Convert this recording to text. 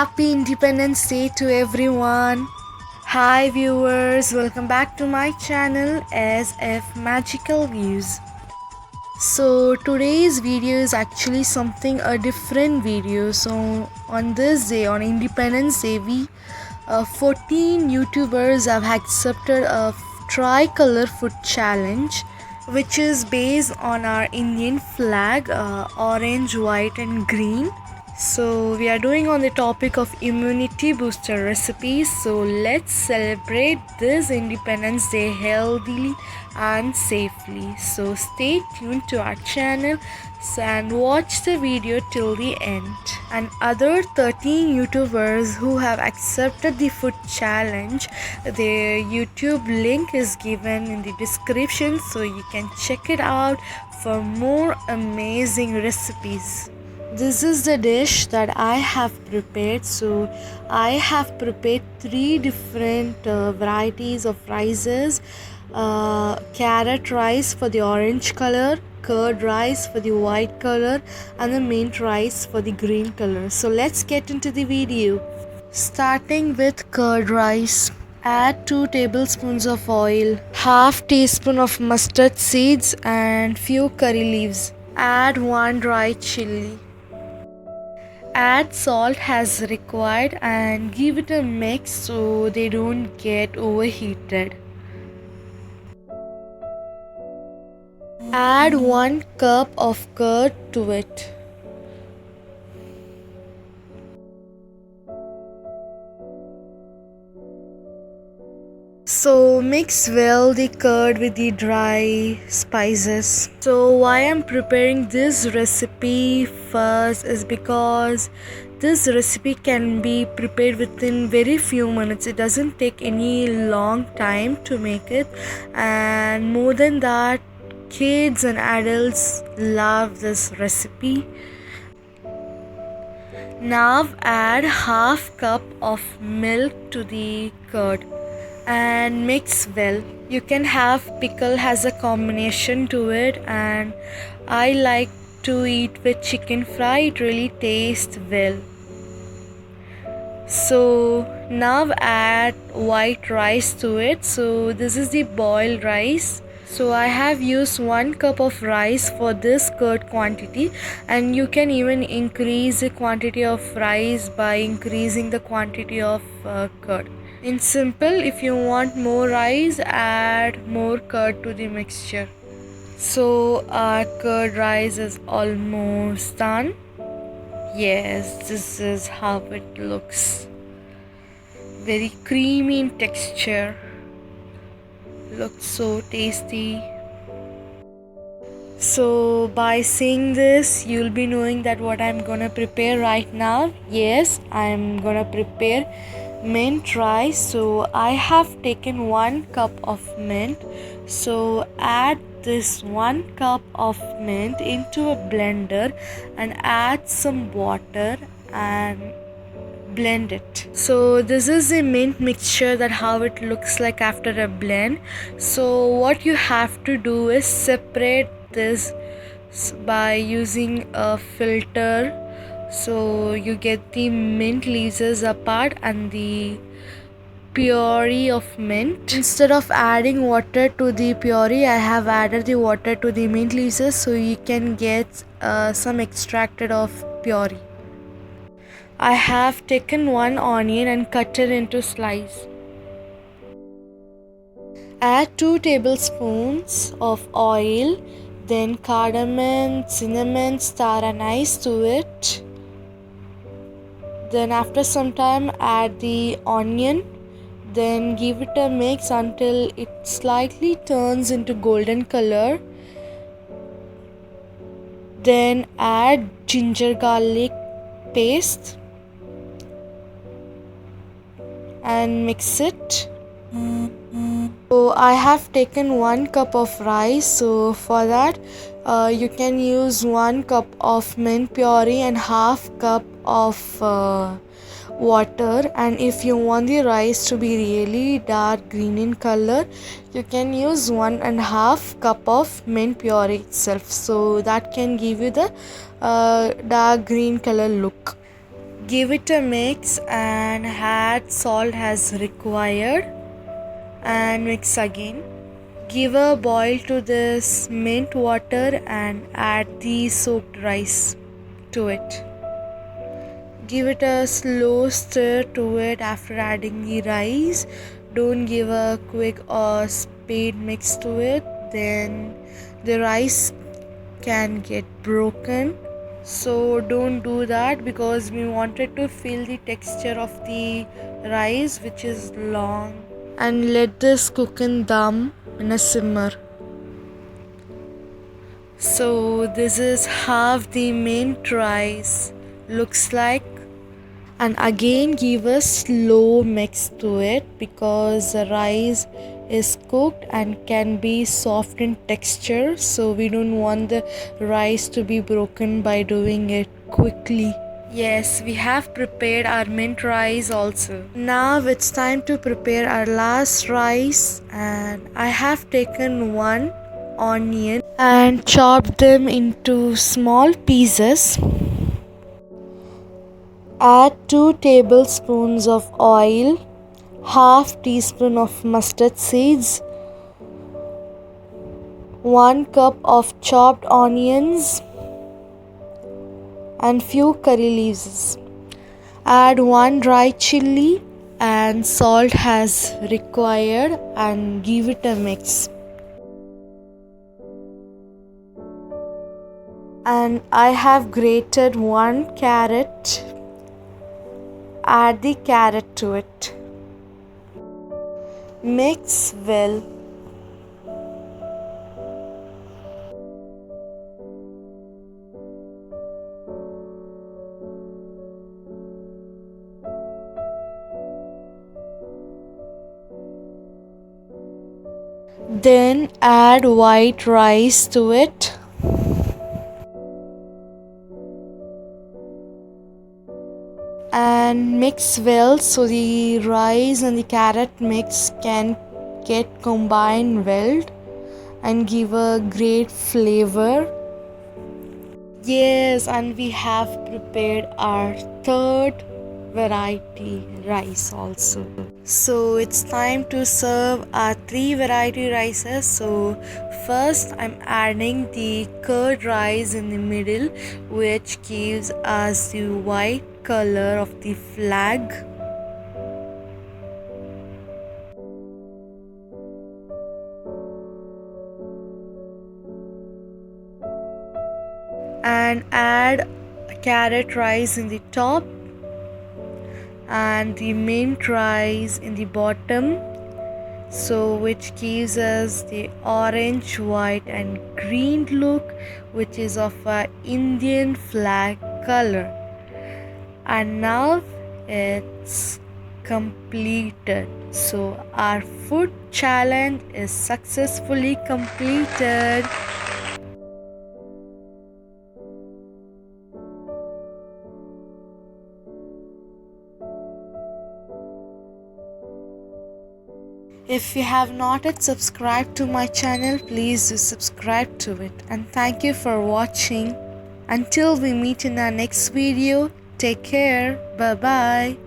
Happy Independence Day to everyone. Hi viewers, welcome back to my channel SF Magical Views. So today's video is actually something a different video. So on this day, on Independence Day, 14 YouTubers have accepted a tricolor food challenge, which is based on our Indian flag, orange, white, and green. So we are doing on the topic of immunity booster recipes. So let's celebrate this Independence Day healthily and safely. So stay tuned to our channel and watch the video till the end. And other 13 YouTubers who have accepted the food challenge, their YouTube link is given in the description, so you can check it out for more amazing recipes. This is the dish that I have prepared. So I have prepared 3 different varieties of rices. Carrot rice for the orange color, curd rice for the white color, and the mint rice for the green color. So let's get into the video. Starting with curd rice. Add 2 tablespoons of oil, half teaspoon of mustard seeds and few curry leaves. Add 1 dry chili. Add salt as required and give it a mix so they don't get overheated. Add 1 cup of curd to it. So mix well the curd with the dry spices. So why I'm preparing this recipe first is because this recipe can be prepared within very few minutes. It doesn't take any long time to make it, and more than that, kids and adults love this recipe. Now add half cup of milk to the curd and mix well. You can have pickle as a combination to it, and I like to eat with chicken fry. It really tastes well. So now add white rice to it. So this is the boiled rice. So I have used 1 cup of rice for this curd quantity, and you can even increase the quantity of rice by increasing the quantity of curd. In simple, if you want more rice, add more curd to the mixture. So our curd rice is almost done. Yes, this is how it looks. Very creamy in texture. Looks so tasty. So by seeing this, you'll be knowing that what I'm gonna prepare right now. Yes, I'm gonna prepare mint rice. So I have taken 1 cup of mint. So add this 1 cup of mint into a blender and add some water and blend it. So this is the mint mixture, that how it looks like after a blend. So what you have to do is separate this by using a filter. So you get the mint leaves apart and the puree of mint. Instead of adding water to the puree, I have added the water to the mint leaves, so you can get some extracted of puree. I have taken 1 onion and cut it into slices. Add 2 tablespoons of oil, then cardamom, cinnamon, star anise to it. Then after some time add the onion, then give it a mix until it slightly turns into golden color. Then add ginger garlic paste and mix it. So I have taken 1 cup of rice. So for that you can use 1 cup of mint puree and half cup of water. And if you want the rice to be really dark green in color, you can use 1.5 cup of mint puree itself. So that can give you the dark green color look. Give it a mix and add salt as required and mix again. Give a boil to this mint water and add the soaked rice to it. Give it a slow stir to it after adding the rice. Don't give a quick or speed mix to it, then the rice can get broken. So don't do that because we wanted to feel the texture of the rice, which is long. And let this cook in dum in a simmer. So this is how the mint rice looks like. And again give a slow mix to it because the rice is cooked and can be soft in texture, so we don't want the rice to be broken by doing it quickly. Yes, we have prepared our mint rice also. Now it's time to prepare our last rice, and I have taken one onion and chopped them into small pieces. Add 2 tablespoons of oil, half teaspoon of mustard seeds, 1 cup of chopped onions and few curry leaves. Add 1 dry chili and salt as required and give it a mix. And I have grated 1 carrot. Add the carrot to it. Mix well. Then add white rice to it. And mix well so the rice and the carrot mix can get combined well and give a great flavor. Yes, and we have prepared our third variety rice also. So it's time to serve our 3 variety rices. So first I'm adding the curd rice in the middle, which gives us the white color of the flag. And add carrot rice in the top and the mint rice in the bottom, so which gives us the orange, white and green look, which is of a Indian flag color. And now it's completed. So our food challenge is successfully completed. If you have not yet subscribed to my channel, please do subscribe to it. And thank you for watching. Until we meet in our next video, take care. Bye bye.